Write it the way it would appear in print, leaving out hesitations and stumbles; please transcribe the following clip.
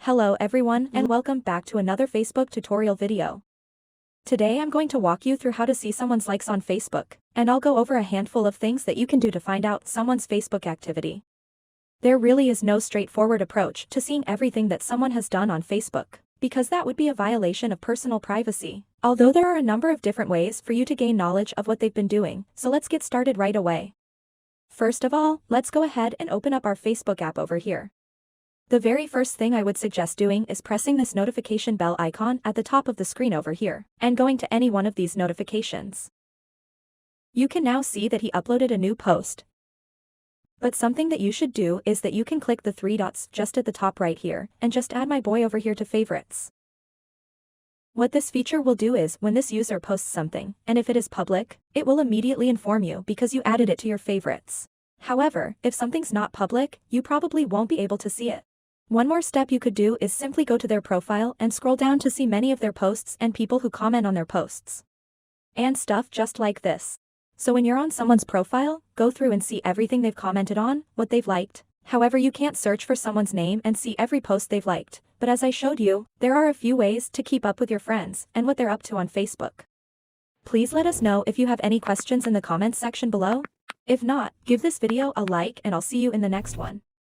Hello everyone and welcome back to another Facebook tutorial video. Today I'm going to walk you through how to see someone's likes on Facebook, and I'll go over a handful of things that you can do to find out someone's Facebook activity. There really is no straightforward approach to seeing everything that someone has done on Facebook, because that would be a violation of personal privacy, although there are a number of different ways for you to gain knowledge of what they've been doing, so let's get started right away. First of all, let's go ahead and open up our Facebook app over here. The very first thing I would suggest doing is pressing this notification bell icon at the top of the screen over here, and going to any one of these notifications. You can now see that he uploaded a new post. But something that you should do is that you can click the three dots just at the top right here, and just add my boy over here to favorites. What this feature will do is, when this user posts something, and if it is public, it will immediately inform you because you added it to your favorites. However, if something's not public, you probably won't be able to see it. One more step you could do is simply go to their profile and scroll down to see many of their posts and people who comment on their posts. And stuff just like this. So when you're on someone's profile, go through and see everything they've commented on, what they've liked. However, you can't search for someone's name and see every post they've liked, but as I showed you, there are a few ways to keep up with your friends and what they're up to on Facebook. Please let us know if you have any questions in the comments section below. If not, give this video a like and I'll see you in the next one.